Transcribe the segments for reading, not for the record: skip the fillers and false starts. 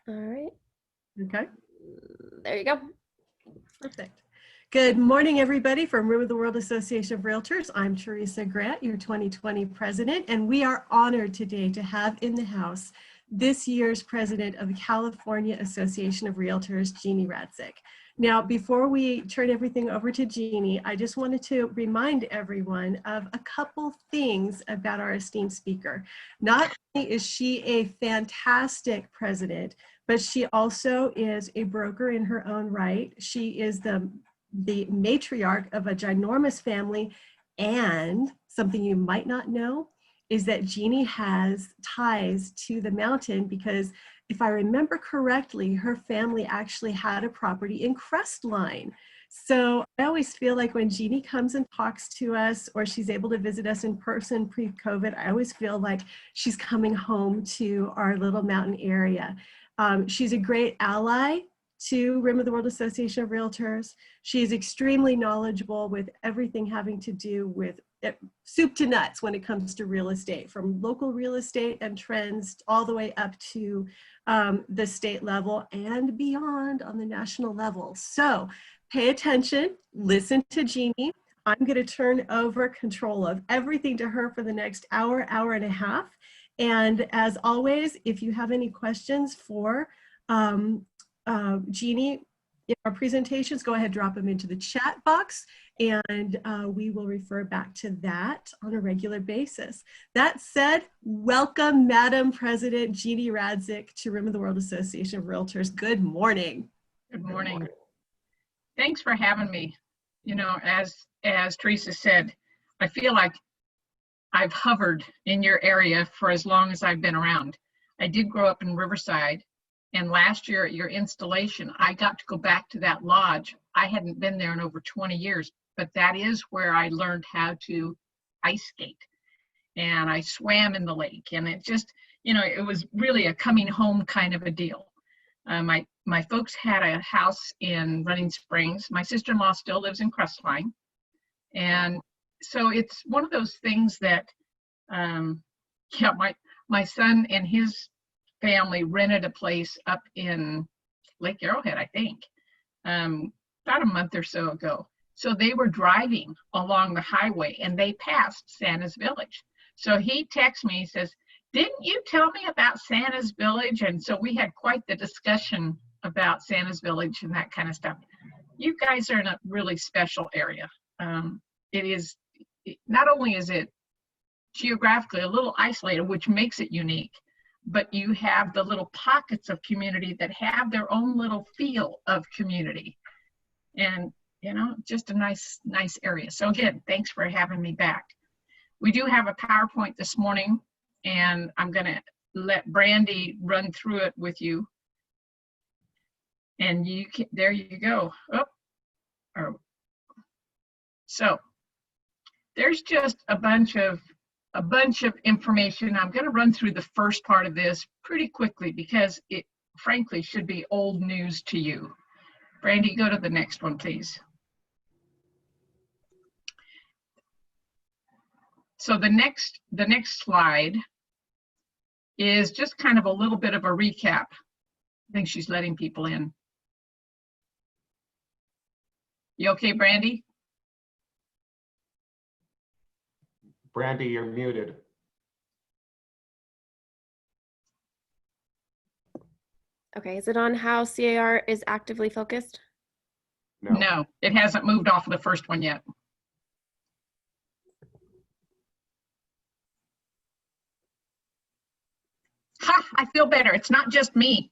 All right. Okay. There you go. Perfect. Good morning, everybody from Room of the World Association of Realtors. I'm Teresa Grant, your 2020 president, and we are honored today to have in the house this year's president of the California Association of Realtors, Jeanne Radsick. Now, before we turn everything over to Jeanne, I just wanted to remind everyone of a couple things about our esteemed speaker. Not only is she a fantastic president, but she also is a broker in her own right. She is the matriarch of a ginormous family, and something you might not know is that Jeanne has ties to the mountain because if I remember correctly, her family actually had a property in Crestline. So I always feel like when Jeanne comes and talks to us or she's able to visit us in person pre-COVID, I always feel like she's coming home to our little mountain area. She's a great ally to Rim of the World Association of Realtors. She is extremely knowledgeable with everything having to do with soup to nuts when it comes to real estate, from local real estate and trends all the way up to the state level and beyond on the national level. So pay attention, listen to Jeanne. I'm going to turn over control of everything to her for the next hour, hour and a half. And as always, if you have any questions for Jeanne in our presentations, go ahead, drop them into the chat box, and we will refer back to that on a regular basis. That said, welcome, Madam President Jeanne Radsick to Rim of the World Association of Realtors. Good morning. Good morning. Thanks for having me. You know, as Teresa said, I feel like I've hovered in your area for as long as I've been around. I did grow up in Riverside. And last year at your installation, I got to go back to that lodge. I hadn't been there in over 20 years, but that is where I learned how to ice skate. And I swam in the lake. And it just, you know, it was really a coming home kind of a deal. My folks had a house in Running Springs. My sister-in-law still lives in Crestline. And so it's one of those things that, yeah, my son and his family rented a place up in Lake Arrowhead, I think, about a month or so ago. So they were driving along the highway and they passed Santa's Village. So he texts me, he says, "Didn't you tell me about Santa's Village?" And so we had quite the discussion about Santa's Village and that kind of stuff. You guys are in a really special area. Not only is it geographically a little isolated, which makes it unique, but you have the little pockets of community that have their own little feel of community. And, you know, just a nice area. So again, thanks for having me back. We do have a PowerPoint this morning, and I'm gonna let Brandy run through it with you. And there you go. So there's just a bunch of information. I'm going to run through the first part of this pretty quickly because it frankly should be old news to you. Brandy, go to the next one, please. So the next slide is just kind of a little bit of a recap. I think she's letting people in. You okay, Brandy? Brandy, you're muted. Okay, is it on how C.A.R. is actively focused? No, it hasn't moved off of the first one yet. Ha, I feel better. It's not just me.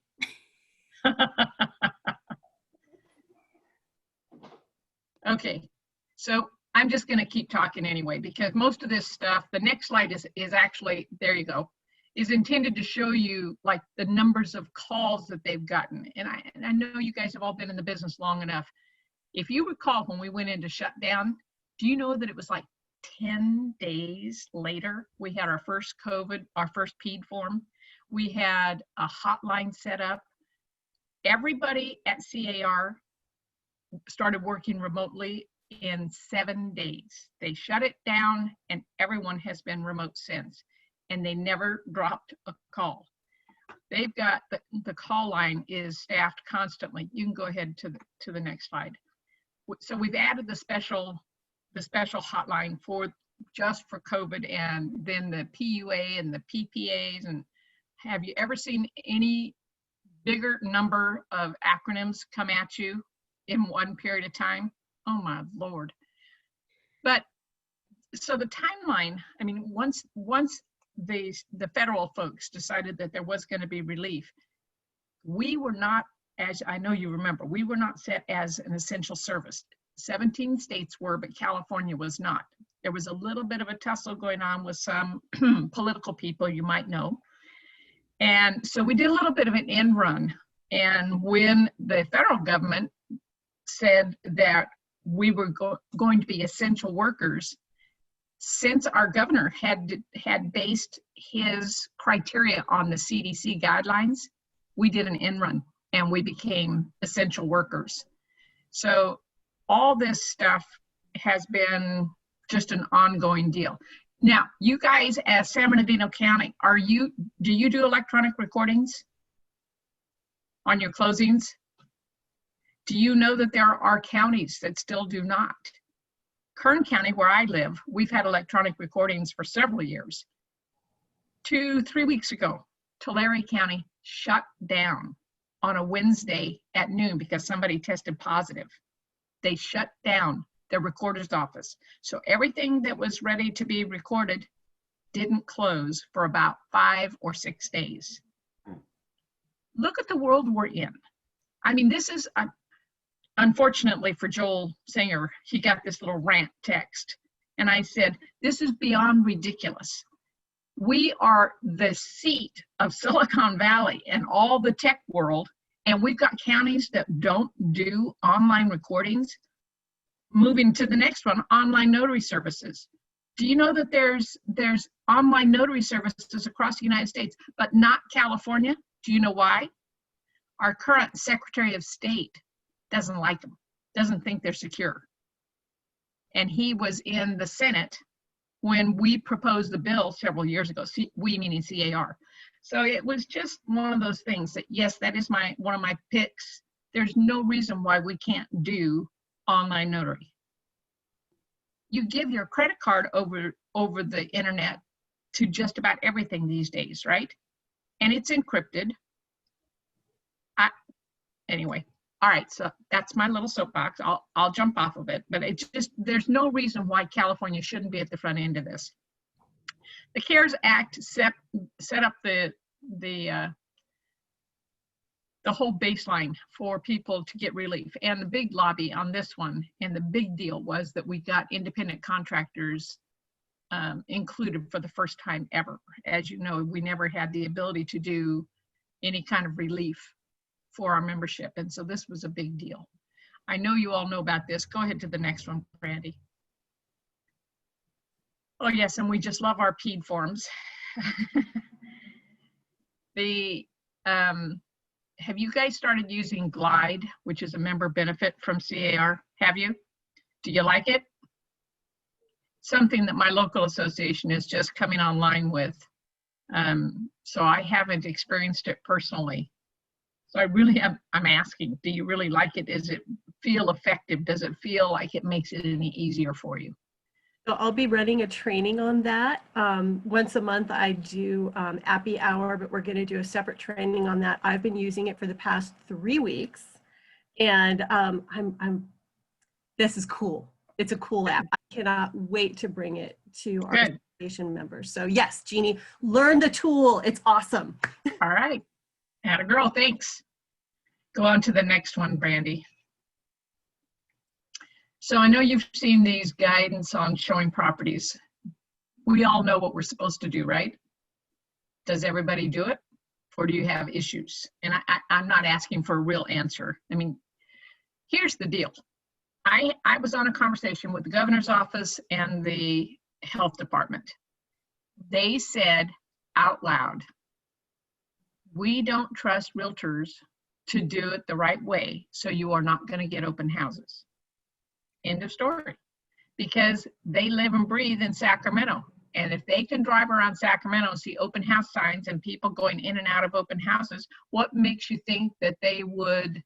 Okay, so I'm just going to keep talking anyway, because most of this stuff, the next slide is actually, there you go, is intended to show you like the numbers of calls that they've gotten. And I know you guys have all been in the business long enough. If you recall, when we went into shutdown, do you know that it was like 10 days later, we had our first PED form. We had a hotline set up. Everybody at C.A.R. started working remotely in 7 days. They shut it down and everyone has been remote since, and they never dropped a call. They've got the call line is staffed constantly. You can go ahead to the next slide. So we've added the special hotline for just for COVID, and then the PUA and the PPAs. And have you ever seen any bigger number of acronyms come at you in one period of time? Oh my Lord. But so the timeline, I mean, once the federal folks decided that there was going to be relief, we were not, as I know you remember, we were not set as an essential service. 17 states were, but California was not. There was a little bit of a tussle going on with some political people you might know. And so we did a little bit of an end run. And when the federal government said that we were going to be essential workers, since our governor had based his criteria on the CDC guidelines, we did an end run and we became essential workers. So all this stuff has been just an ongoing deal. Now, you guys as San Bernardino County, do you do electronic recordings on your closings? Do you know that there are counties that still do not? Kern County, where I live, we've had electronic recordings for several years. 2-3 weeks ago, Tulare County shut down on a Wednesday at noon because somebody tested positive. They shut down their recorder's office. So everything that was ready to be recorded didn't close for about 5 or 6 days. Look at the world we're in. I mean, this is, unfortunately for Joel Singer, he got this little rant text. And I said, this is beyond ridiculous. We are the seat of Silicon Valley and all the tech world, and we've got counties that don't do online recordings. Moving to the next one, online notary services. Do you know that there's online notary services across the United States, but not California? Do you know why? Our current Secretary of State doesn't like them, doesn't think they're secure. And he was in the Senate when we proposed the bill several years ago, we meaning C.A.R. So it was just one of those things that, yes, that is one of my picks. There's no reason why we can't do online notary. You give your credit card over the internet to just about everything these days, right? And it's encrypted. Anyway, all right, so that's my little soapbox. I'll jump off of it, but it's just, there's no reason why California shouldn't be at the front end of this. The C.A.R.S. Act set up the whole baseline for people to get relief. And the big lobby on this one, and the big deal was that we got independent contractors included for the first time ever. As you know, we never had the ability to do any kind of relief for our membership. And so this was a big deal. I know you all know about this. Go ahead to the next one, Brandy. Oh yes, and we just love our PED forms. Have you guys started using Glide, which is a member benefit from C.A.R.? Have you? Do you like it? Something that my local association is just coming online with. So I haven't experienced it personally. So I really I'm asking, do you really like it? Does it feel effective? Does it feel like it makes it any easier for you? So I'll be running a training on that. Once a month I do Appy Hour, but we're going to do a separate training on that. I've been using it for the past 3 weeks, and this is cool. It's a cool app. I cannot wait to bring it to our association members. So yes, Jeannie, learn the tool. It's awesome. All right. Atta girl, thanks. Go on to the next one, Brandy. So I know you've seen these guidance on showing properties. We all know what we're supposed to do, right? Does everybody do it? Or do you have issues? And I'm not asking for a real answer. I mean, here's the deal. I was on a conversation with the governor's office and the health department. They said out loud, we don't trust realtors to do it the right way, so you are not going to get open houses. End of story. Because they live and breathe in Sacramento. And if they can drive around Sacramento and see open house signs and people going in and out of open houses, what makes you think that they would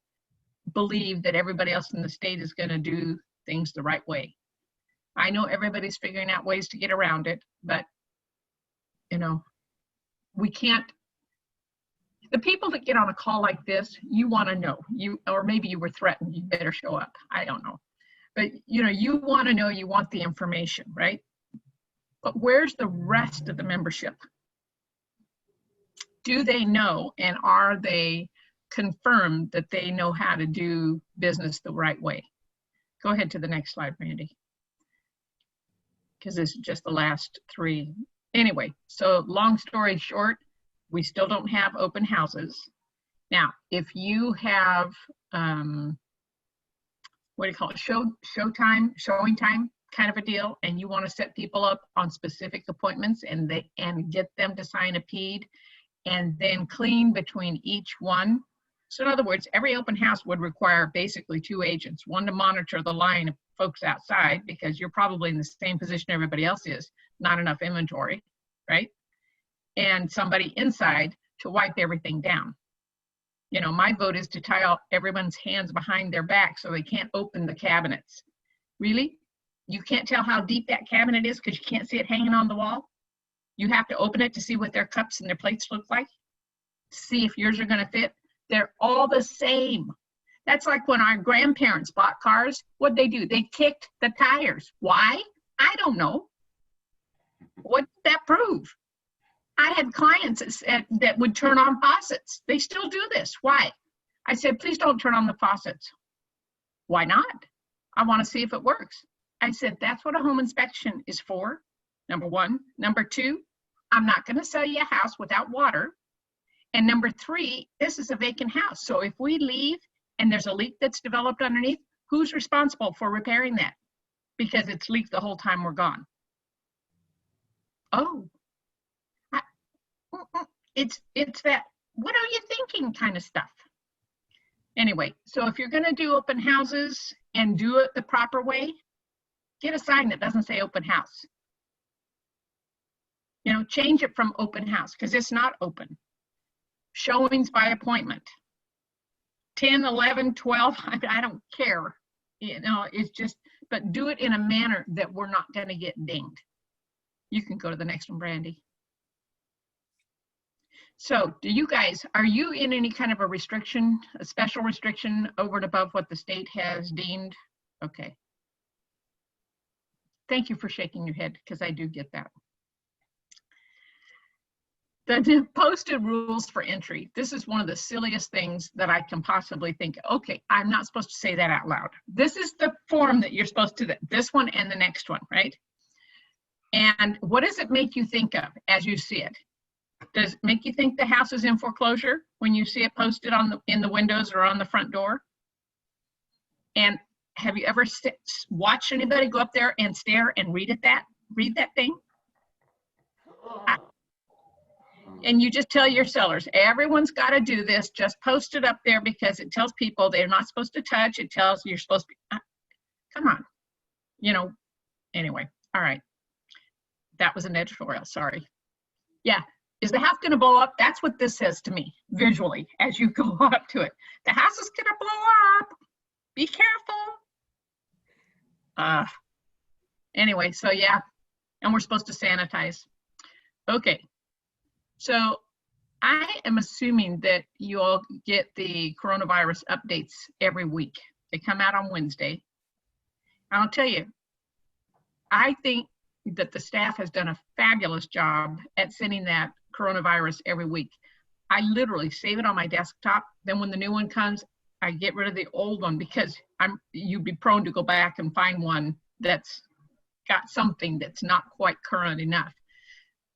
believe that everybody else in the state is going to do things the right way? I know everybody's figuring out ways to get around it, but you know, we can't. The people that get on a call like this, you want to know, or maybe you were threatened, you better show up. I don't know. But you know, you want to know, you want the information, right? But where's the rest of the membership? Do they know, and are they confirmed that they know how to do business the right way? Go ahead to the next slide, Randy, because this is just the last three. Anyway, so long story short, we still don't have open houses. Now, if you have, what do you call it, showing time kind of a deal, and you want to set people up on specific appointments and get them to sign a PED and then clean between each one. So in other words, every open house would require basically 2 agents, one to monitor the line of folks outside, because you're probably in the same position everybody else is, not enough inventory, right? And somebody inside to wipe everything down. You know, my vote is to tie all everyone's hands behind their back so they can't open the cabinets. Really? You can't tell how deep that cabinet is because you can't see it hanging on the wall? You have to open it to see what their cups and their plates look like, see if yours are going to fit. They're all the same. That's like when our grandparents bought cars. What'd they do? They kicked the tires. Why? I don't know. What did that prove? I had clients that would turn on faucets. They still do this. Why? I said, please don't turn on the faucets. Why not? I want to see if it works. I said, that's what a home inspection is for, number one. Number two, I'm not going to sell you a house without water. And number three, this is a vacant house. So if we leave and there's a leak that's developed underneath, who's responsible for repairing that? Because it's leaked the whole time we're gone. Oh, it's that, what are you thinking kind of stuff. Anyway, so if you're going to do open houses and do it the proper way, get a sign that doesn't say open house. You know, change it from open house because it's not open. Showings by appointment. 10, 11, 12, I don't care. You know, it's just, but do it in a manner that we're not going to get dinged. You can go to the next one, Brandy. So do you guys, are you in any kind of a restriction, a special restriction over and above what the state has deemed? Okay. Thank you for shaking your head because I do get that. The posted rules for entry. This is one of the silliest things that I can possibly think. Okay, I'm not supposed to say that out loud. This is the form that you're supposed to, this one and the next one, right? And what does it make you think of as you see it? Does it make you think the house is in foreclosure when you see it posted on in the windows or on the front door? And have you ever watched anybody go up there and stare and read that thing? And you just tell your sellers, everyone's got to do this, just post it up there because it tells people they're not supposed to touch. It tells you're supposed to be, come on, you know, anyway, all right. That was an editorial, sorry. Yeah, is the house going to blow up? That's what this says to me visually as you go up to it. The house is going to blow up. Be careful. Anyway, so yeah, and we're supposed to sanitize. Okay. So I am assuming that you all get the coronavirus updates every week. They come out on Wednesday. I'll tell you, I think that the staff has done a fabulous job at sending that coronavirus every week. I literally save it on my desktop. Then when the new one comes, I get rid of the old one because you'd be prone to go back and find one that's got something that's not quite current enough.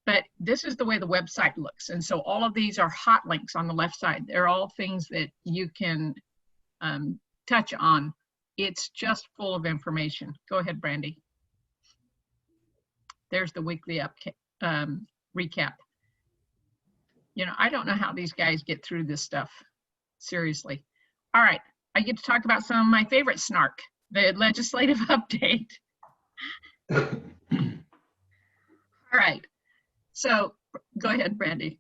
But this is the way the website looks. And so all of these are hot links on the left side. They're all things that you can touch on. It's just full of information. Go ahead, Brandy. There's the weekly recap. You know, I don't know how these guys get through this stuff. Seriously. All right, I get to talk about some of my favorite snark, the legislative update. All All right. So go ahead, Brandy.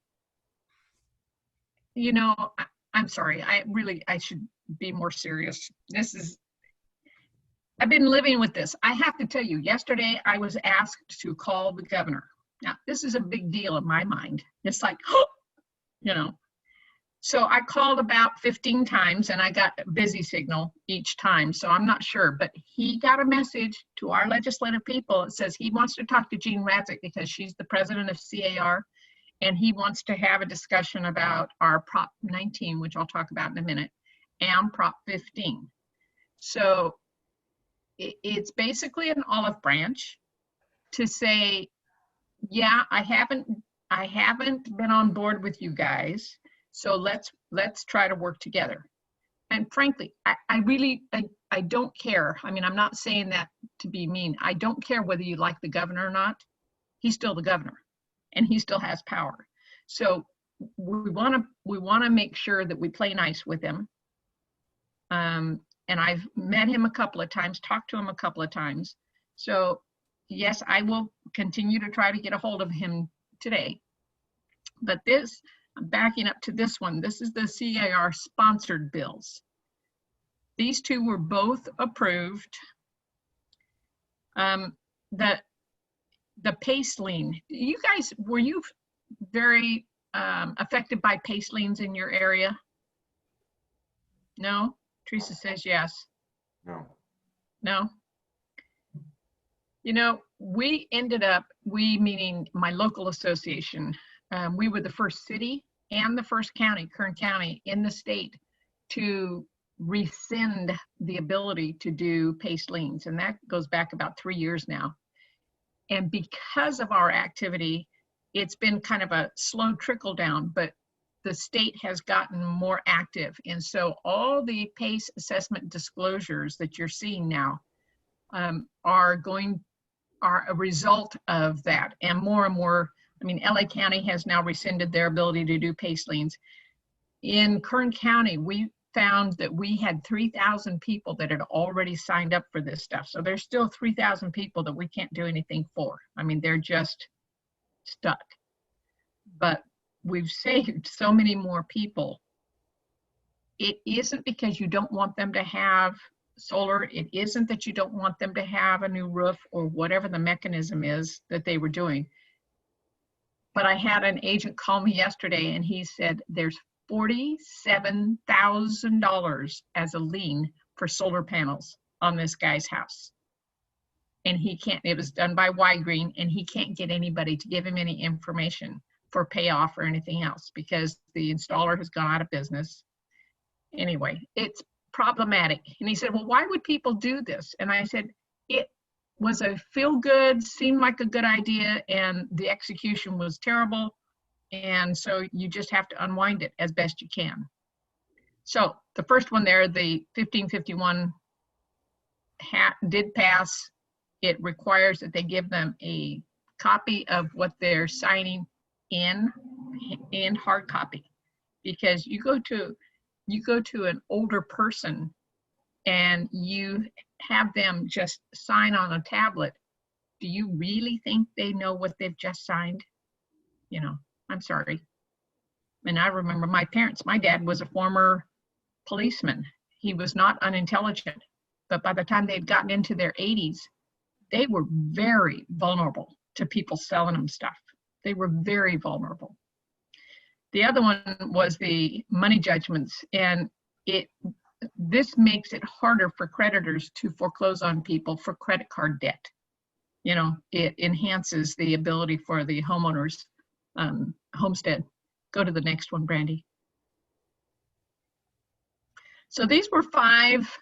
You know, I'm sorry. I should be more serious. I've been living with this. I have to tell you, yesterday I was asked to call the governor. Now, this is a big deal in my mind. It's like, you know. So I called about 15 times and I got a busy signal each time. So I'm not sure, but he got a message to our legislative people. It says he wants to talk to Jeanne Radsick because she's the president of C.A.R. and he wants to have a discussion about our Prop 19, which I'll talk about in a minute, and Prop 15. So it's basically an olive branch to say, yeah, I haven't been on board with you guys. So let's try to work together. And frankly, I don't care. I mean, I'm not saying that to be mean. I don't care whether you like the governor or not. He's still the governor and he still has power. So we want to make sure that we play nice with him. And I've met him a couple of times, talked to him a couple of times. So yes, I will continue to try to get a hold of him today. But I'm backing up to this one. This is the C.A.R. sponsored bills. These two were both approved. The PACE lien. You guys, were you very affected by PACE liens in your area? No? Teresa says yes. No. No? You know, we ended up, meaning my local association, we were the first city and the first county, Kern County, in the state to rescind the ability to do PACE liens. And that goes back about 3 years now. And because of our activity, it's been kind of a slow trickle down, but the state has gotten more active. And so all the PACE assessment disclosures that you're seeing now are a result of that. And more, I mean, LA County has now rescinded their ability to do PACE liens. In Kern County, we found that we had 3,000 people that had already signed up for this stuff. So there's still 3,000 people that we can't do anything for. I mean, they're just stuck. But we've saved so many more people. It isn't because you don't want them to have solar. It isn't that you don't want them to have a new roof or whatever the mechanism is that they were doing. But I had an agent call me yesterday and he said there's $47,000 as a lien for solar panels on this guy's house. And he can't, it was done by Y-Green, and he can't get anybody to give him any information for payoff or anything else because the installer has gone out of business. Anyway, it's problematic. And he said, well, why would people do this? And I said, it was a feel good, seemed like a good idea, and the execution was terrible. And so you just have to unwind it as best you can. So the first one there, the 1551 did pass. It requires that they give them a copy of what they're signing in hard copy, because you go to an older person and you have them just sign on a tablet. Do you really think they know what they've just signed? You know, I'm sorry. And I remember my parents, my dad was a former policeman. He was not unintelligent, but by the time they'd gotten into their 80s, they were very vulnerable to people selling them stuff. They were very vulnerable. The other one was the money judgments, and this makes it harder for creditors to foreclose on people for credit card debt. You know, it enhances the ability for the homeowners homestead. Go to the next one, Brandy. So these were five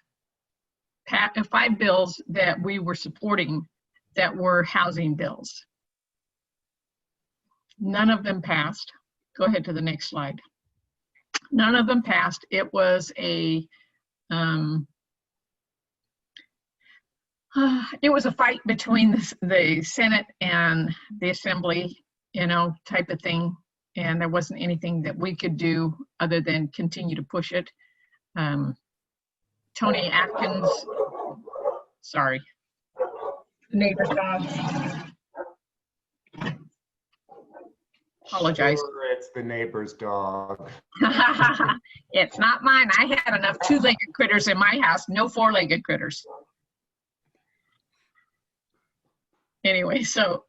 bills that we were supporting that were housing bills. None of them passed. Go ahead to the next slide. None of them passed. It was a fight between the Senate and the Assembly, you know, type of thing. And there wasn't anything that we could do other than continue to push it. Tony Atkins, sorry, neighbor's dog. Apologize. Sure, it's the neighbor's dog. It's not mine. I had enough two-legged critters in my house, no four-legged critters. Anyway, so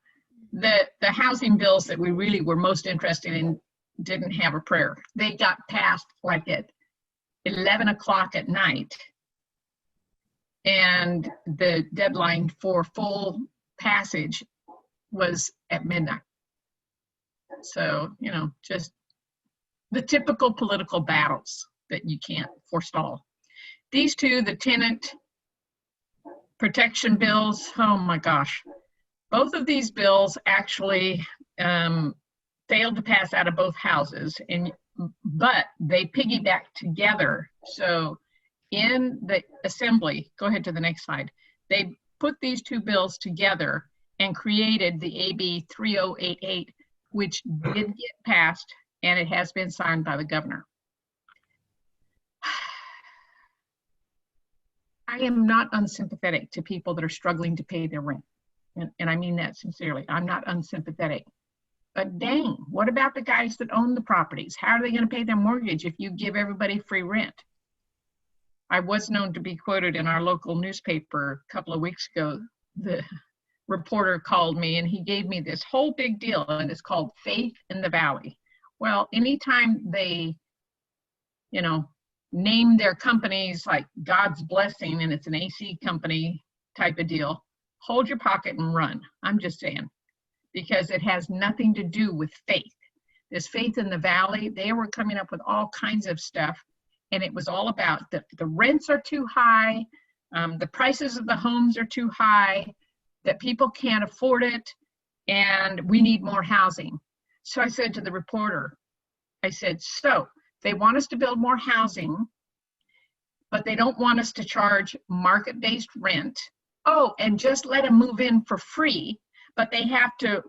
the housing bills that we really were most interested in didn't have a prayer. They got passed like at 11 o'clock at night. And the deadline for full passage was at midnight. So, you know, just the typical political battles that you can't forestall. These two, the tenant protection bills, oh my gosh. Both of these bills actually failed to pass out of both houses, but they piggyback together. So in the assembly, go ahead to the next slide, they put these two bills together and created the AB 3088, which did get passed, and it has been signed by the governor. I am not unsympathetic to people that are struggling to pay their rent. And I mean that sincerely. I'm not unsympathetic. But dang, what about the guys that own the properties? How are they going to pay their mortgage if you give everybody free rent? I was known to be quoted in our local newspaper a couple of weeks ago. The reporter called me and he gave me this whole big deal, and it's called Faith in the Valley. Well, anytime they, you know, name their companies like God's Blessing and it's an AC company type of deal, hold your pocket and run. I'm just saying, because it has nothing to do with faith. This Faith in the Valley, they were coming up with all kinds of stuff, and it was all about the rents are too high, the prices of the homes are too high, that people can't afford it, and we need more housing. So I said to the reporter, I said, so they want us to build more housing, but they don't want us to charge market-based rent. Oh, and just let them move in for free, but they have to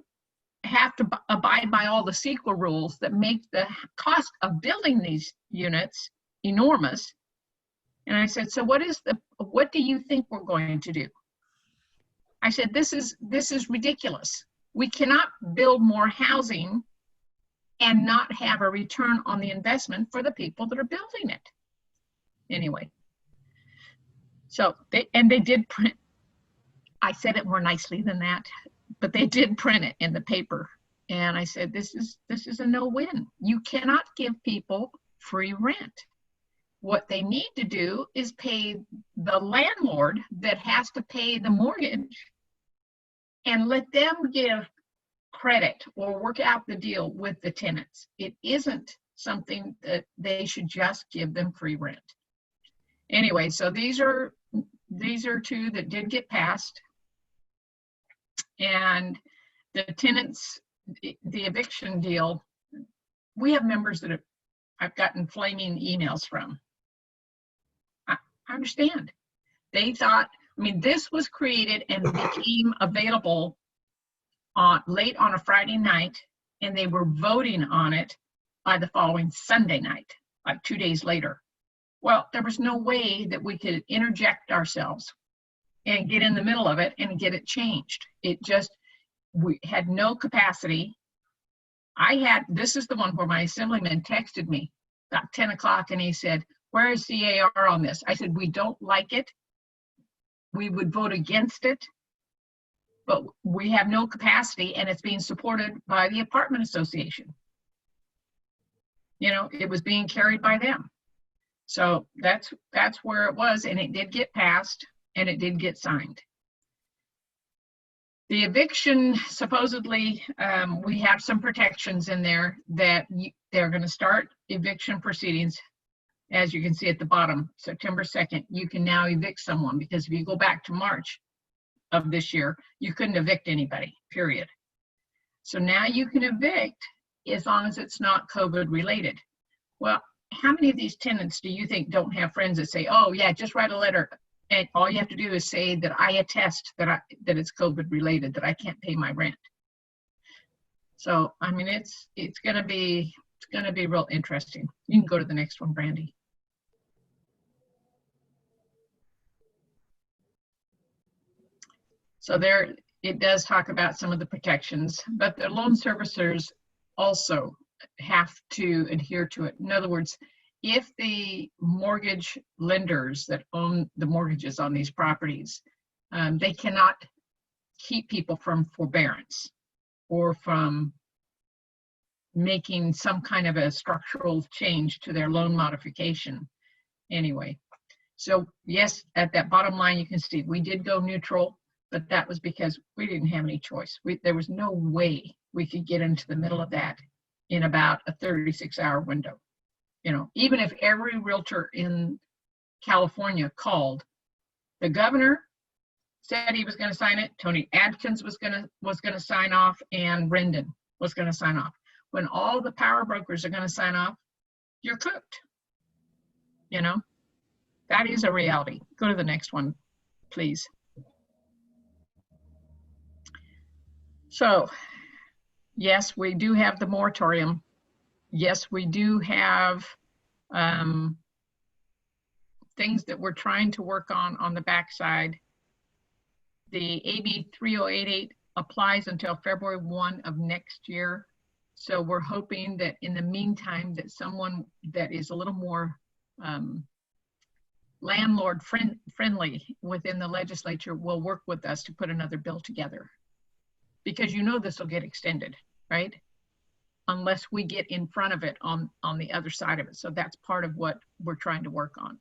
abide by all the CEQA rules that make the cost of building these units enormous. And I said, so what do you think we're going to do? I said, this is ridiculous. We cannot build more housing and not have a return on the investment for the people that are building it. Anyway, so they did print. I said it more nicely than that, but they did print it in the paper. And I said, this is a no-win. You cannot give people free rent. What they need to do is pay the landlord that has to pay the mortgage and let them give credit or work out the deal with the tenants. It isn't something that they should just give them free rent. Anyway, so these are two that did get passed. And the tenants, the eviction deal, we have members that I've gotten flaming emails from. I understand. They thought, I mean, this was created and became available late on a Friday night, and they were voting on it by the following Sunday night, like 2 days later. Well, there was no way that we could interject ourselves and get in the middle of it and get it changed. We had no capacity. This is the one where my assemblyman texted me about 10 o'clock and he said, where is C.A.R. on this? I said, we don't like it. We would vote against it, but we have no capacity, and it's being supported by the apartment association. You know, it was being carried by them. So that's where it was, and it did get passed, and it did get signed. The eviction, supposedly, we have some protections in there that they're going to start eviction proceedings. As you can see at the bottom, September 2nd, you can now evict someone, because if you go back to March of this year, you couldn't evict anybody, period. So now you can evict as long as it's not COVID related. Well, how many of these tenants do you think don't have friends that say, oh yeah, just write a letter, and all you have to do is say that I attest that it's COVID related, that I can't pay my rent. So I mean, it's gonna be real interesting. You can go to the next one, Brandy. So there, it does talk about some of the protections, but the loan servicers also have to adhere to it. In other words, if the mortgage lenders that own the mortgages on these properties, they cannot keep people from forbearance or from making some kind of a structural change to their loan modification anyway. So yes, at that bottom line, you can see we did go neutral, but that was because we didn't have any choice. There was no way we could get into the middle of that in about a 36-hour window. You know, even if every realtor in California called, the governor said he was going to sign it, Tony Adkins was going to sign off, and Rendon was going to sign off. When all the power brokers are going to sign off, you're cooked. You know, that is a reality. Go to the next one, please. So, yes, we do have the moratorium. Yes, we do have things that we're trying to work on the backside. The AB 3088 applies until February 1 of next year. So we're hoping that in the meantime that someone that is a little more landlord friendly within the legislature will work with us to put another bill together. Because you know this will get extended, right? Unless we get in front of it on the other side of it. So that's part of what we're trying to work on.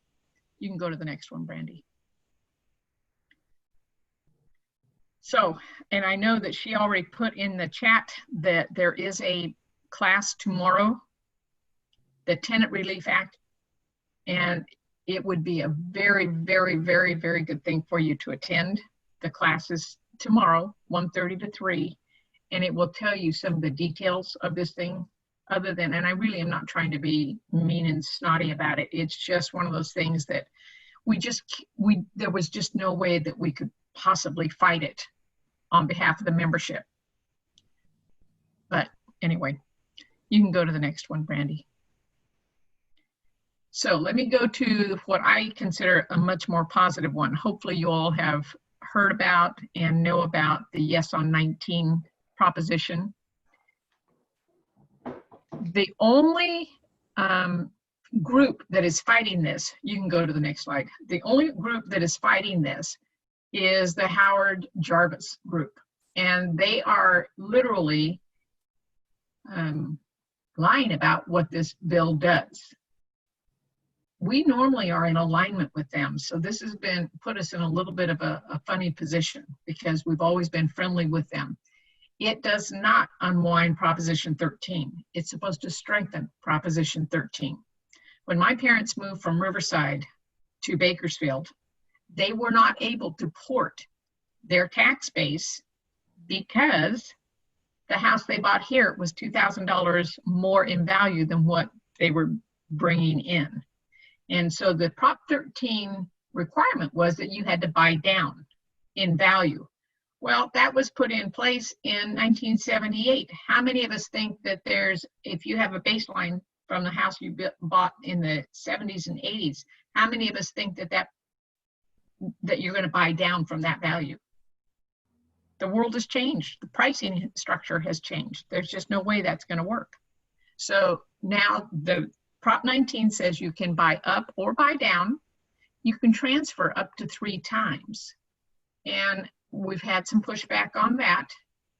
You can go to the next one, Brandy. So, and I know that she already put in the chat that there is a class tomorrow, the Tenant Relief Act, and it would be a very, very, very, very good thing for you to attend the classes tomorrow, 1:30 to 3, and it will tell you some of the details of this thing other than, and I really am not trying to be mean and snotty about it. It's just one of those things that there was just no way that we could possibly fight it on behalf of the membership. But anyway, you can go to the next one, Brandy. So let me go to what I consider a much more positive one. Hopefully you all have heard about and know about the Yes on 19 proposition. The only group that is fighting this, you can go to the next slide. The only group that is fighting this is the Howard Jarvis group. And they are literally lying about what this bill does. We normally are in alignment with them. So this has put us in a little bit of a funny position because we've always been friendly with them. It does not unwind Proposition 13. It's supposed to strengthen Proposition 13. When my parents moved from Riverside to Bakersfield, they were not able to port their tax base because the house they bought here was $2,000 more in value than what they were bringing in. And so the Prop 13 requirement was that you had to buy down in value. Well, that was put in place in 1978. How many of us think that if you have a baseline from the house you bought in the 70s and 80s, how many of us think that you're going to buy down from that value? The world has changed. The pricing structure has changed. There's just no way that's going to work. So now the Prop 19 says you can buy up or buy down. You can transfer up to 3 times. And we've had some pushback on that.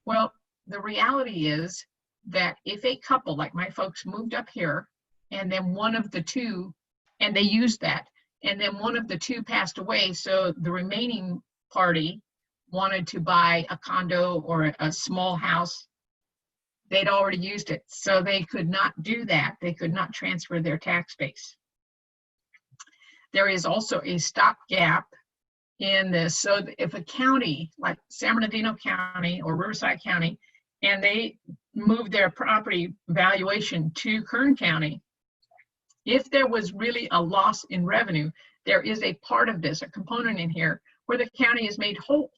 Well, the reality is that if a couple, like my folks, moved up here, and then one of the two, and they used that, and then one of the two passed away, so the remaining party wanted to buy a condo or a small house, they'd already used it, so they could not do that. They could not transfer their tax base. There is also a stopgap in this. So if a county like San Bernardino County or Riverside County, and they move their property valuation to Kern County, if there was really a loss in revenue, there is a part of this, a component in here, where the county is made whole.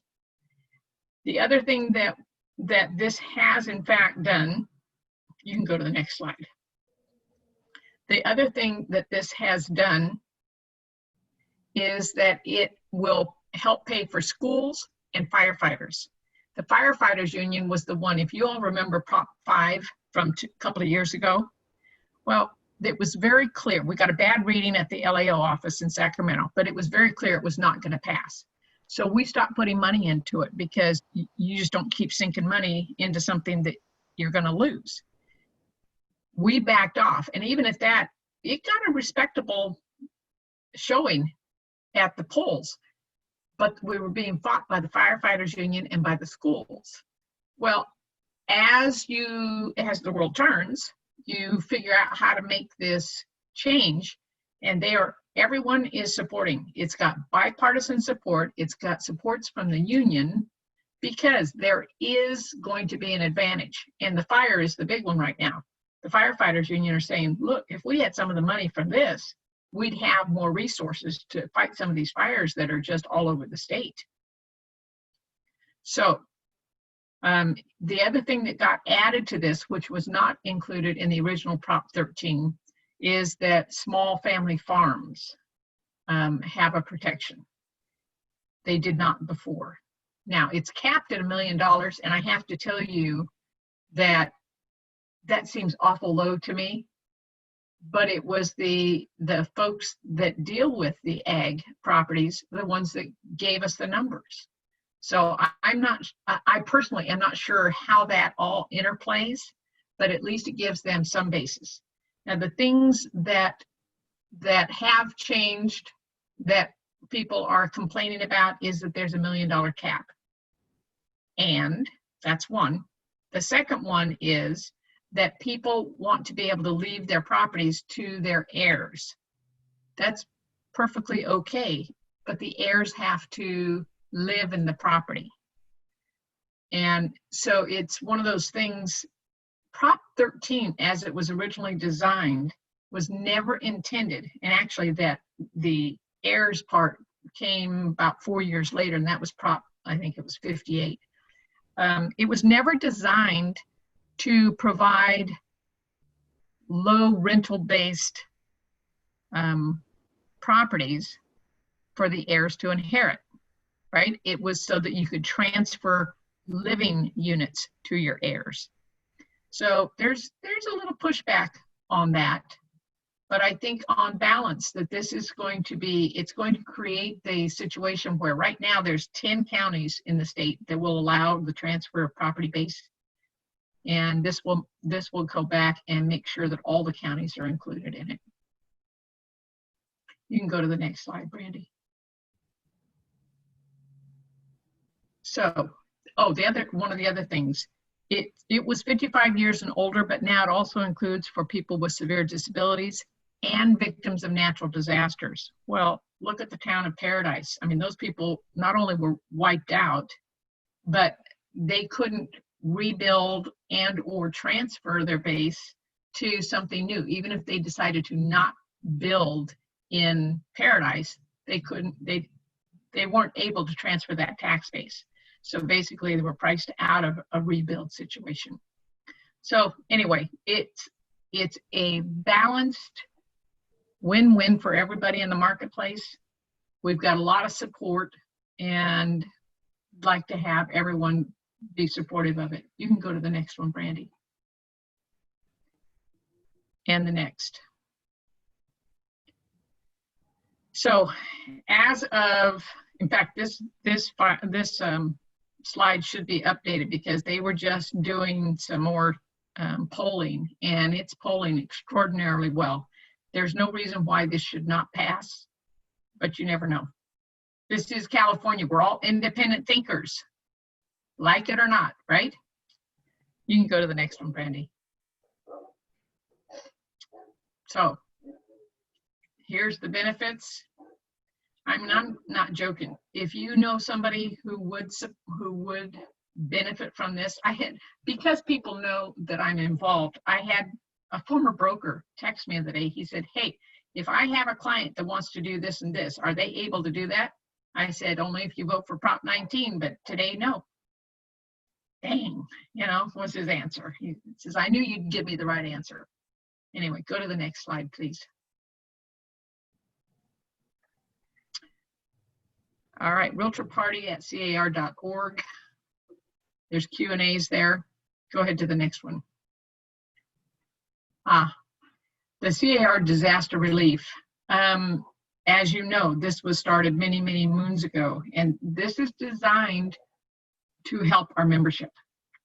The other thing that this has in fact done, you can go to the next slide. The other thing that this has done is that it will help pay for schools and firefighters. The firefighters union was the one, if you all remember Prop 5 from a couple of years ago. Well, it was very clear. We got a bad reading at the LAO office in Sacramento, but it was very clear it was not going to pass. So we stopped putting money into it because you just don't keep sinking money into something that you're going to lose. We backed off. And even at that, it got a respectable showing at the polls, but we were being fought by the firefighters union and by the schools. Well, as the world turns, you figure out how to make this change, and everyone is supporting. It's got bipartisan support. It's got supports from the union, because there is going to be an advantage. And the fire is the big one right now. The firefighters union are saying, look, if we had some of the money from this, we'd have more resources to fight some of these fires that are just all over the state. So the other thing that got added to this, which was not included in the original Prop 13, is that small family farms have a protection. They did not before. Now, it's capped at $1 million, and I have to tell you that that seems awful low to me, but it was the folks that deal with the ag properties, the ones that gave us the numbers. So I personally am not sure how that all interplays, but at least it gives them some basis. Now, the things that have changed that people are complaining about is that there's $1 million cap. And that's one. The second one is that people want to be able to leave their properties to their heirs. That's perfectly okay, but the heirs have to live in the property. And so it's one of those things. Prop 13, as it was originally designed, was never intended, and actually that the heirs part came about 4 years later, and that was Prop, I think it was 58. It was never designed to provide low rental-based properties for the heirs to inherit, right? It was so that you could transfer living units to your heirs. So there's a little pushback on that, but I think on balance that this is going to be, it's going to create the situation where right now there's 10 counties in the state that will allow the transfer of property base. And this will go back and make sure that all the counties are included in it. You can go to the next slide, Brandy. So, one of the other things, it was 55 years and older, but now it also includes for people with severe disabilities and victims of natural disasters. Well, look at the town of Paradise. I mean, those people not only were wiped out, but they couldn't rebuild and or transfer their base to something new. Even if they decided to not build in Paradise, they weren't able to transfer that tax base. So basically they were priced out of a rebuild situation. So anyway, it's a balanced win-win for everybody in the marketplace. We've got a lot of support, and I'd like to have everyone be supportive of it. You can go to the next one, Brandy. And the next. So as of, in fact, this slide should be updated because they were just doing some more polling, and it's polling extraordinarily well. There's no reason why this should not pass, but you never know. This is California. We're all independent thinkers, like it or not, right? You can go to the next one, Brandy. So here's the benefits. I mean, I'm not joking. If you know somebody who would benefit from this, because people know that I'm involved, I had a former broker text me the other day. He said, hey, if I have a client that wants to do this and this, are they able to do that? I said, only if you vote for Prop 19, but today, no. Dang, was his answer. He says, I knew you'd give me the right answer. Anyway, go to the next slide, please. All right, realtorparty@CAR.org. There's Q&As there. Go ahead to the next one. The C.A.R. disaster relief. As you know, this was started many, many moons ago, and this is designed to help our membership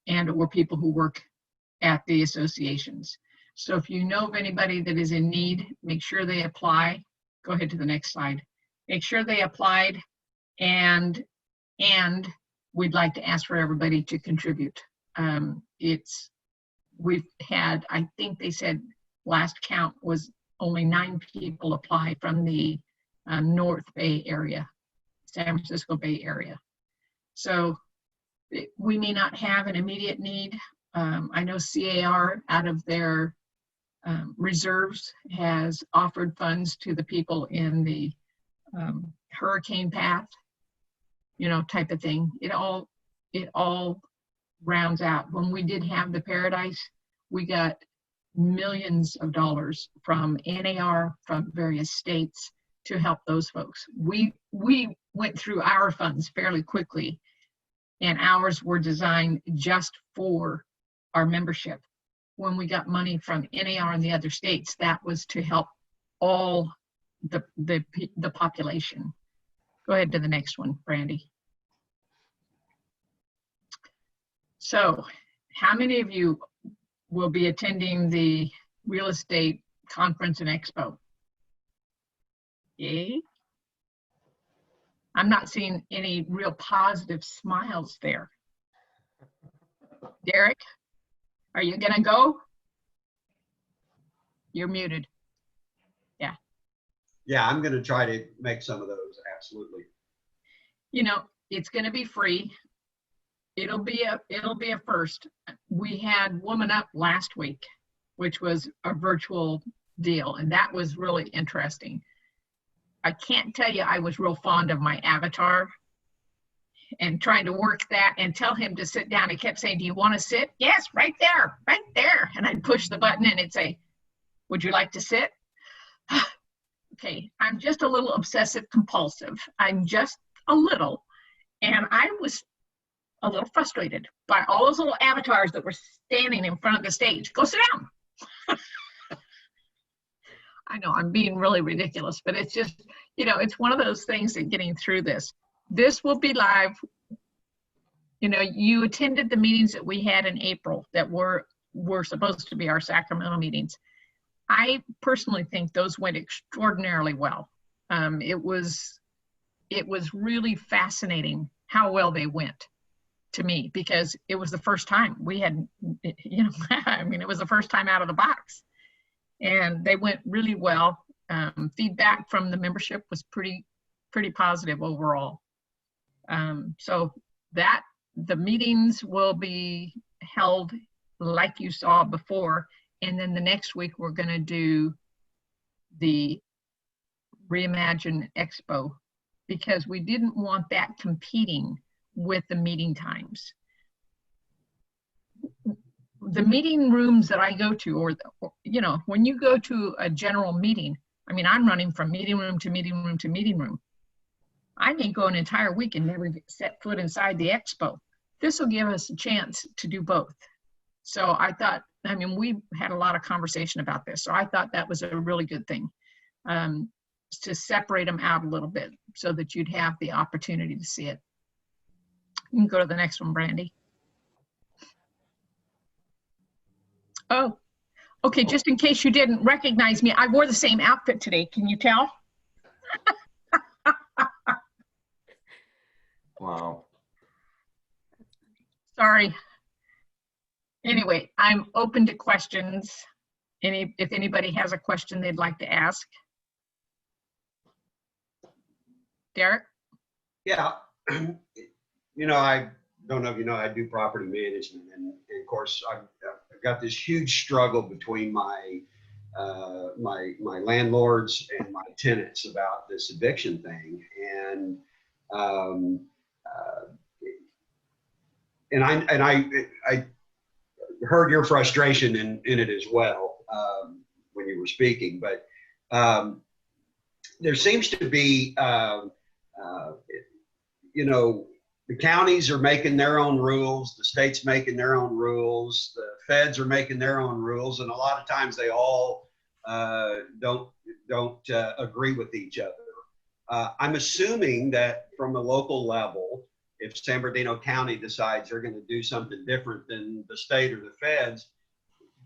and or people who work at the associations. So if you know of anybody that is in need, make sure they apply. Go ahead to the next slide. Make sure they applied, and we'd like to ask for everybody to contribute. We've had, I think they said last count was only 9 people apply from the North Bay area, San Francisco Bay Area. So we may not have an immediate need. I know C.A.R. out of their reserves has offered funds to the people in the hurricane path, you know, type of thing. It all rounds out. When we did have the Paradise, we got millions of dollars from NAR, from various states to help those folks. We went through our funds fairly quickly, and ours were designed just for our membership. When we got money from NAR and the other states, that was to help all the population. Go ahead to the next one, Brandy. So how many of you will be attending the real estate conference and expo? Yay. I'm not seeing any real positive smiles there. Derek, are you gonna go? You're muted. Yeah. Yeah, I'm gonna try to make some of those, absolutely. You know, it's gonna be free. It'll be a first. We had Woman Up last week, which was a virtual deal, and that was really interesting. I can't tell you, I was real fond of my avatar and trying to work that and tell him to sit down. He kept saying, do you want to sit? Yes, right there, right there. And I'd push the button and it'd say, would you like to sit? Okay, I'm just a little obsessive compulsive. I'm just a little. And I was a little frustrated by all those little avatars that were standing in front of the stage. Go sit down. I know I'm being really ridiculous, but it's just, you know, it's one of those things that getting through this. This will be live. You know, you attended the meetings that we had in April that were supposed to be our Sacramento meetings. I personally think those went extraordinarily well. It was really fascinating how well they went to me, because it was the first time we had, you know, I mean, it was the first time out of the box, and they went really well. Feedback from the membership was pretty positive overall. So that the meetings will be held like you saw before, and then the next week we're going to do the REimagine Expo, because we didn't want that competing with the meeting times. The meeting rooms that I go to, or you know, when you go to a general meeting, I mean, I'm running from meeting room to meeting room to meeting room. I may go an entire week and never set foot inside the expo. This will give us a chance to do both. So I thought, I mean, we had a lot of conversation about this, so I thought that was a really good thing, to separate them out a little bit so that you'd have the opportunity to see it. You can go to the next one, Brandy. Oh, okay, just in case you didn't recognize me, I wore the same outfit today. Can you tell? Wow. Sorry. Anyway, I'm open to questions. If anybody has a question they'd like to ask. Derek? Yeah, you know, I don't know if you know, I do property management, and of course I've got this huge struggle between my my landlords and my tenants about this eviction thing, and I heard your frustration in it as well when you were speaking, but there seems to be you know, the counties are making their own rules, the state's making their own rules, the feds are making their own rules, and a lot of times they all don't agree with each other. I'm assuming that from a local level, if San Bernardino County decides they're going to do something different than the state or the feds,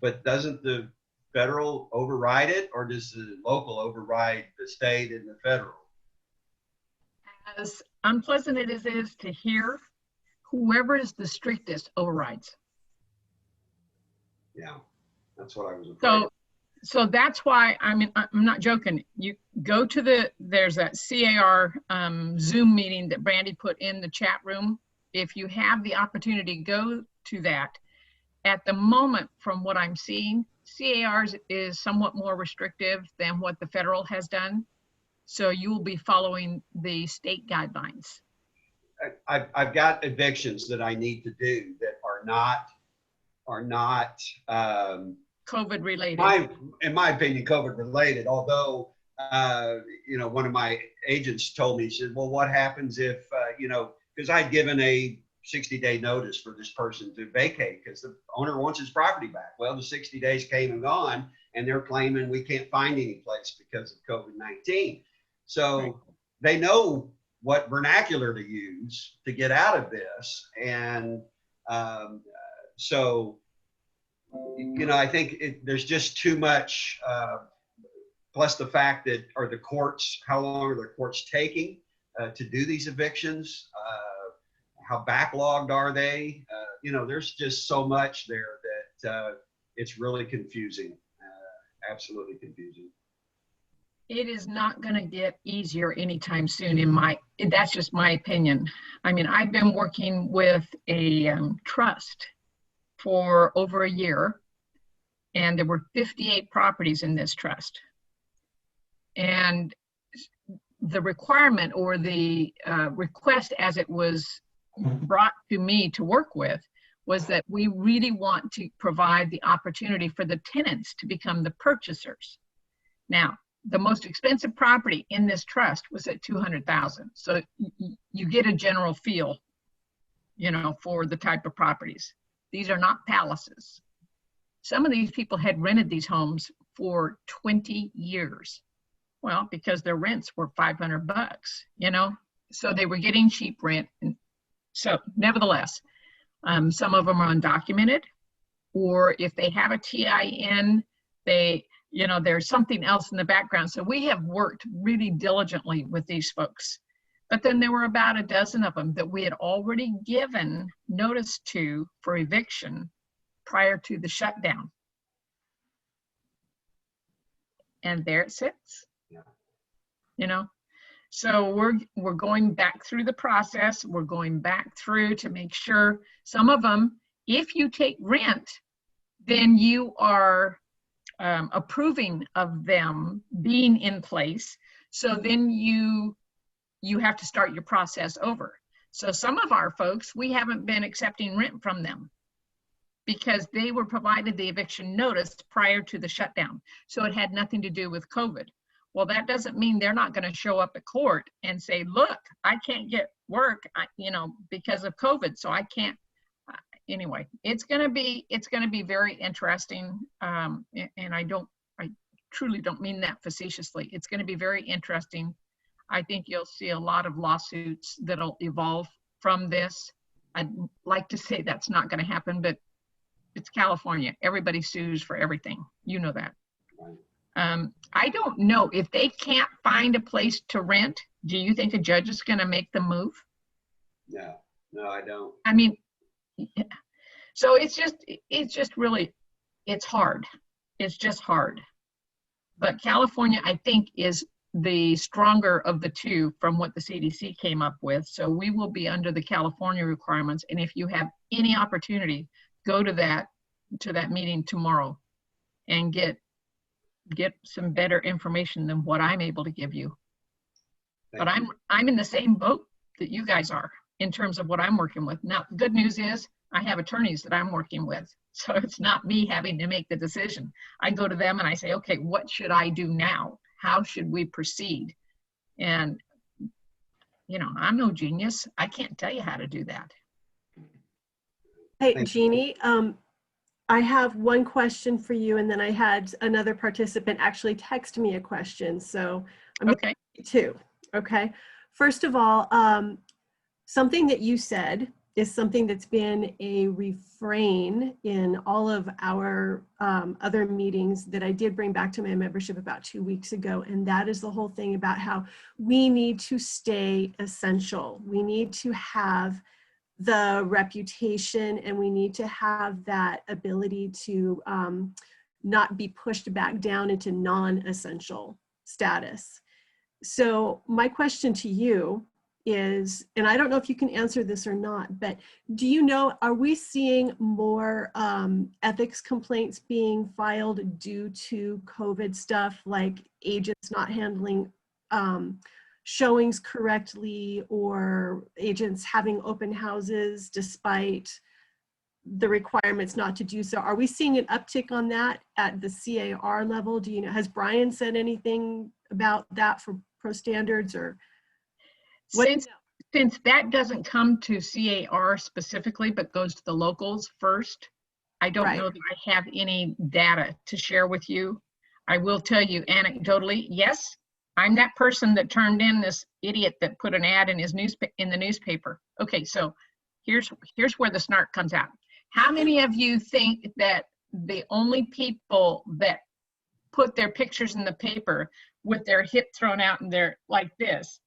but doesn't the federal override it, or does the local override the state and the federal? As unpleasant it is to hear, whoever is the strictest overrides. Yeah, that's what I was afraid of. So that's why, I mean, I'm not joking. You go to there's that C.A.R. Zoom meeting that Brandy put in the chat room. If you have the opportunity, go to that. At the moment, from what I'm seeing, C.A.R. is somewhat more restrictive than what the federal has done. So you will be following the state guidelines. I've got evictions that I need to do that are not COVID related. in my opinion, COVID related. Although, you know, one of my agents told me, he said, well, what happens if, you know, because I'd given a 60-day notice for this person to vacate because the owner wants his property back. Well, the 60 days came and gone, and they're claiming we can't find any place because of COVID-19. So Right. They know what vernacular to use to get out of this. And so, you know, I think there's just too much, plus the fact that are the courts, how long are the courts taking to do these evictions? How backlogged are they? You know, there's just so much there that it's really confusing, absolutely confusing. It is not going to get easier anytime soon. That's just my opinion. I mean, I've been working with a trust for over a year, and there were 58 properties in this trust. And the requirement or the request as it was brought to me to work with was that we really want to provide the opportunity for the tenants to become the purchasers. Now, the most expensive property in this trust was at $200,000. So you get a general feel, you know, for the type of properties. These are not palaces. Some of these people had rented these homes for 20 years. Well, because their rents were $500, you know, so they were getting cheap rent. And so nevertheless, some of them are undocumented, or if they have a TIN, you know, there's something else in the background. So we have worked really diligently with these folks. But then there were about a dozen of them that we had already given notice to for eviction prior to the shutdown. And there it sits. Yeah. You know, so we're going back through the process. We're going back through to make sure some of them, if you take rent, then you are approving of them being in place. So then you have to start your process over. So some of our folks, we haven't been accepting rent from them because they were provided the eviction notice prior to the shutdown. So it had nothing to do with COVID. Well, that doesn't mean they're not going to show up at court and say, look, I can't get work, you know, because of COVID. So I can't. Anyway, it's going to be very interesting. And I truly don't mean that facetiously. It's going to be very interesting. I think you'll see a lot of lawsuits that'll evolve from this. I'd like to say that's not going to happen, but it's California. Everybody sues for everything. You know that. I don't know if they can't find a place to rent. Do you think a judge is going to make them move? No, I don't. I mean, yeah. So it's just really, it's hard. It's just hard. But California, I think, is the stronger of the two from what the CDC came up with. So we will be under the California requirements. And if you have any opportunity, go to that meeting tomorrow and get some better information than what I'm able to give you. But I'm in the same boat that you guys are in terms of what I'm working with. Now, the good news is I have attorneys that I'm working with. So it's not me having to make the decision. I go to them and I say, okay, what should I do now? How should we proceed? And you know, I'm no genius. I can't tell you how to do that. Hey, Thank you. Jeannie, I have one question for you, and then I had another participant actually text me a question. So I'm Okay. going to two. Okay. First of all, something that you said is something that's been a refrain in all of our other meetings that I did bring back to my membership about 2 weeks ago. And that is the whole thing about how we need to stay essential. We need to have the reputation, and we need to have that ability to not be pushed back down into non-essential status. So my question to you is, and I don't know if you can answer this or not, but do you know, are we seeing more ethics complaints being filed due to COVID stuff, like agents not handling showings correctly, or agents having open houses despite the requirements not to do so? Are we seeing an uptick on that at the C.A.R. level? Do you know, has Brian said anything about that for pro standards, or what? Since that doesn't come to C.A.R. specifically, but goes to the locals first, I don't know that I have any data to share with you. I will tell you anecdotally, yes, I'm that person that turned in this idiot that put an ad in in the newspaper. Okay, so here's where the snark comes out. How many of you think that the only people that put their pictures in the paper with their hip thrown out and they're like this,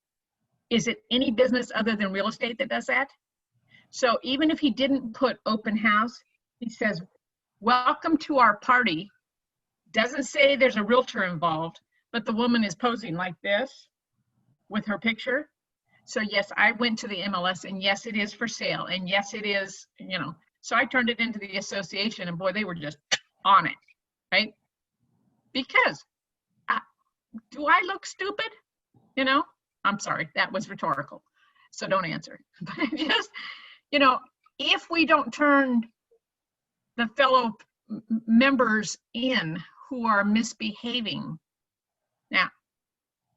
is it any business other than real estate that does that? So even if he didn't put open house, he says, welcome to our party. Doesn't say there's a realtor involved, but the woman is posing like this with her picture. So yes, I went to the MLS, and yes, it is for sale. And yes, it is, you know, so I turned it into the association, and boy, they were just on it, right? Because do I look stupid? You know, I'm sorry, that was rhetorical. So don't answer. But just, you know, if we don't turn the fellow members in who are misbehaving. Now,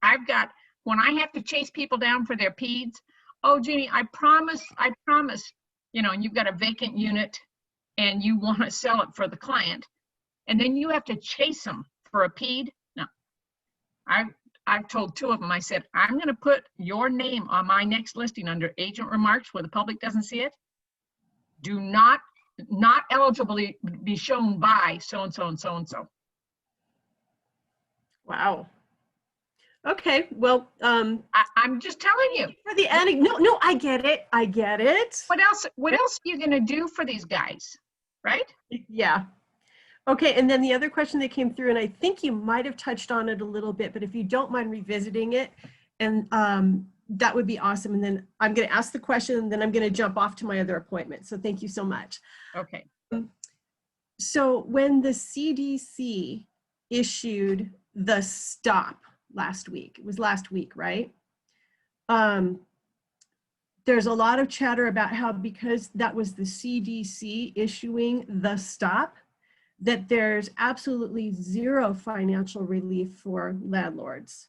I've got, when I have to chase people down for their peds, oh, Jeannie, I promise, you know, and you've got a vacant unit and you want to sell it for the client, and then you have to chase them for a ped. No, I've told two of them, I said, I'm going to put your name on my next listing under agent remarks where the public doesn't see it. Do not eligible be shown by so-and-so and so-and-so. Wow. Okay, well, I'm just telling you. for the anecdote, no, I get it. I get it. What else are you going to do for these guys, right? Yeah. Okay, and then the other question that came through, and I think you might have touched on it a little bit, but if you don't mind revisiting it, and that would be awesome. And then I'm going to ask the question, and then I'm going to jump off to my other appointment. So thank you so much. Okay. So when the CDC issued the stop last week, it was last week, right? There's a lot of chatter about how, because that was the CDC issuing the stop, that there's absolutely zero financial relief for landlords,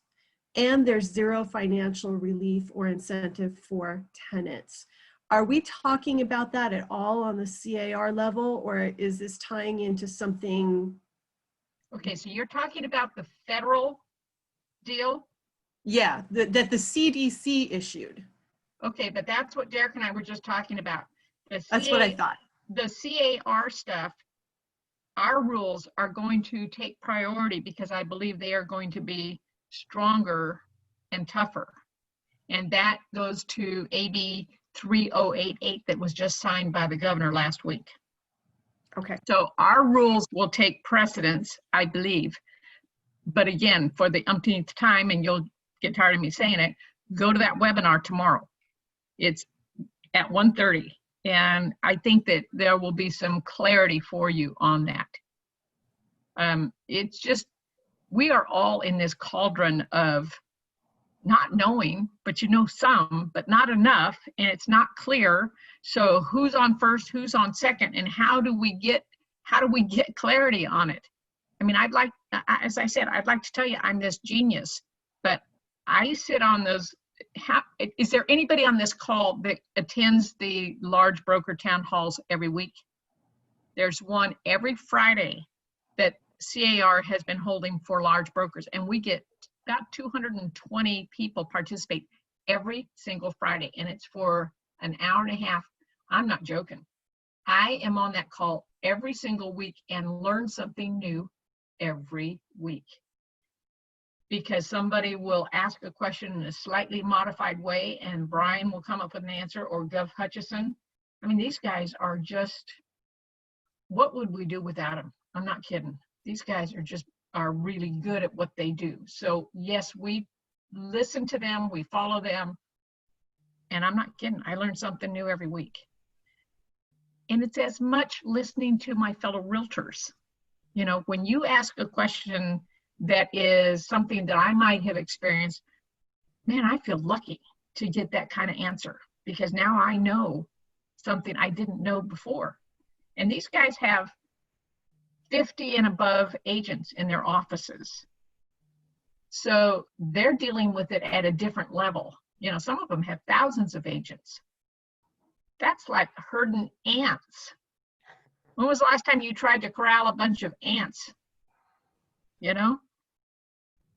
and there's zero financial relief or incentive for tenants. Are we talking about that at all on the C.A.R. level, or is this tying into something? Okay, so you're talking about the federal deal? Yeah, that the CDC issued. Okay, but that's what Derek and I were just talking about. That's what I thought. The C.A.R. stuff, our rules are going to take priority because I believe they are going to be stronger and tougher. And that goes to AB 3088 that was just signed by the governor last week. Okay. So our rules will take precedence, I believe. But again, for the umpteenth time, and you'll get tired of me saying it, go to that webinar tomorrow. It's at 1:30. And I think that there will be some clarity for you on that. It's just, we are all in this cauldron of not knowing, but you know some, but not enough, and it's not clear. So who's on first, who's on second, and how do we get clarity on it? I mean, as I said, I'd like to tell you I'm this genius, but I sit on those is there anybody on this call that attends the large broker town halls every week? There's one every Friday that C.A.R. has been holding for large brokers, and we get about 220 people participate every single Friday, and it's for an hour and a half. I'm not joking. I am on that call every single week and learn something new every week, because somebody will ask a question in a slightly modified way and Brian will come up with an answer, or Gov Hutchison. I mean, these guys are just, what would we do without them? I'm not kidding. These guys are really good at what they do. So yes, we listen to them, we follow them, and I'm not kidding. I learn something new every week. And it's as much listening to my fellow realtors. You know, when you ask a question that is something that I might have experienced, man, I feel lucky to get that kind of answer, because now I know something I didn't know before. And these guys have 50 and above agents in their offices. So they're dealing with it at a different level. You know, some of them have thousands of agents. That's like herding ants. When was the last time you tried to corral a bunch of ants? You know,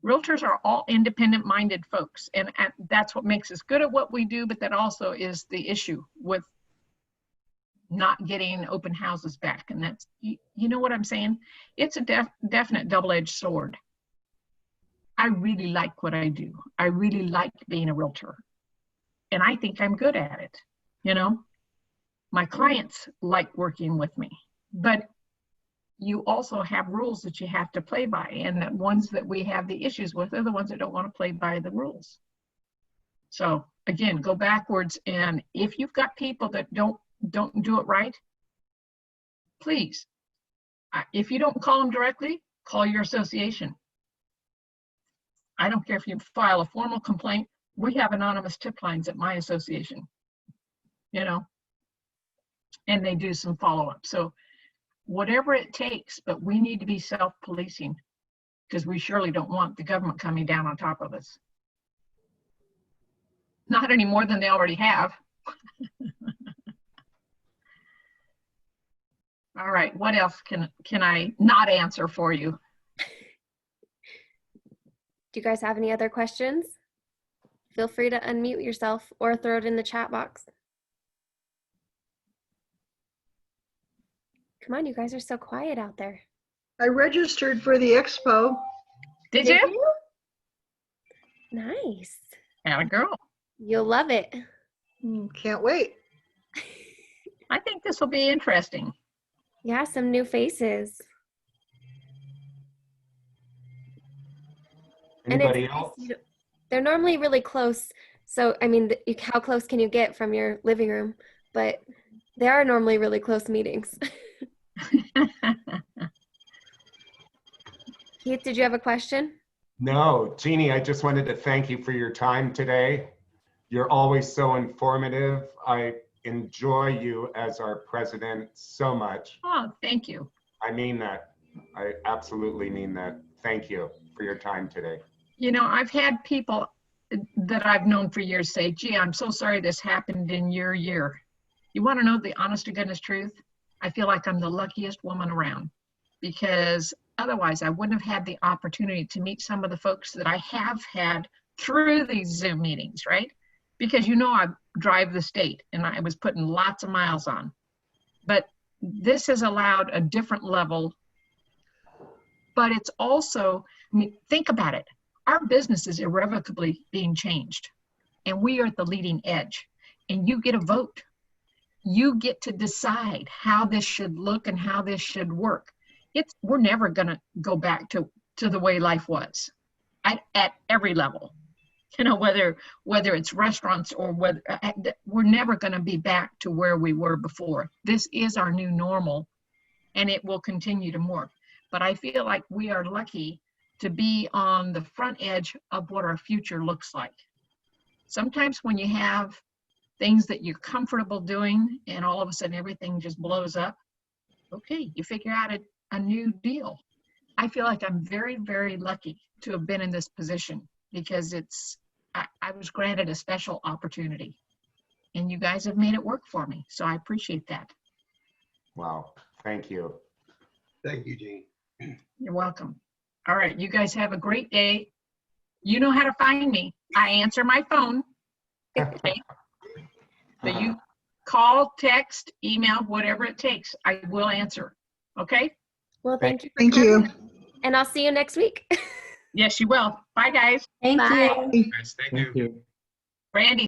realtors are all independent-minded folks, and that's what makes us good at what we do, but that also is the issue with not getting open houses back. And that's, you know what I'm saying? It's a definite double-edged sword. I really like what I do. I really like being a realtor, and I think I'm good at it. You know, my clients like working with me, but you also have rules that you have to play by, and the ones that we have the issues with are the ones that don't want to play by the rules. So again, go backwards, and if you've got people that don't do it right, please, if you don't call them directly, call your association. I don't care if you file a formal complaint. We have anonymous tip lines at my association, you know, and they do some follow-up. So whatever it takes, but we need to be self-policing, because we surely don't want the government coming down on top of us. Not any more than they already have. All right, what else can I not answer for you? Do you guys have any other questions? Feel free to unmute yourself or throw it in the chat box. Come on, you guys are so quiet out there. I registered for the expo. Did you? Nice. Atta girl. You'll love it. Can't wait. I think this will be interesting. Yeah, some new faces. Anybody else? They're normally really close. So, I mean, how close can you get from your living room? But they are normally really close meetings. Keith, did you have a question? No, Jeannie, I just wanted to thank you for your time today. You're always so informative. I enjoy you as our president so much. Oh, thank you. I mean that. I absolutely mean that. Thank you for your time today. You know, I've had people that I've known for years say, gee, I'm so sorry this happened in your year. You want to know the honest to goodness truth? I feel like I'm the luckiest woman around, because otherwise I wouldn't have had the opportunity to meet some of the folks that I have had through these Zoom meetings, right? Because, you know, I drive the state and I was putting lots of miles on, but this has allowed a different level. But it's also, I mean, think about it. Our business is irrevocably being changed, and we are at the leading edge, and you get a vote. You get to decide how this should look and how this should work. We're never going to go back to the way life was at every level. You know, whether it's restaurants or whether we're never going to be back to where we were before. This is our new normal, and it will continue to morph. But I feel like we are lucky to be on the front edge of what our future looks like. Sometimes when you have things that you're comfortable doing and all of a sudden everything just blows up, okay, you figure out a new deal. I feel like I'm very, very lucky to have been in this position, because I was granted a special opportunity. And you guys have made it work for me. So I appreciate that. Wow, thank you. Thank you, Jeanne. You're welcome. All right, you guys have a great day. You know how to find me. I answer my phone. Okay. So you call, text, email, whatever it takes. I will answer. Okay? Well, thank you for Thank you. coming. And I'll see you next week. Yes, you will. Bye, guys. Thank Bye. you. Thank you. Randy.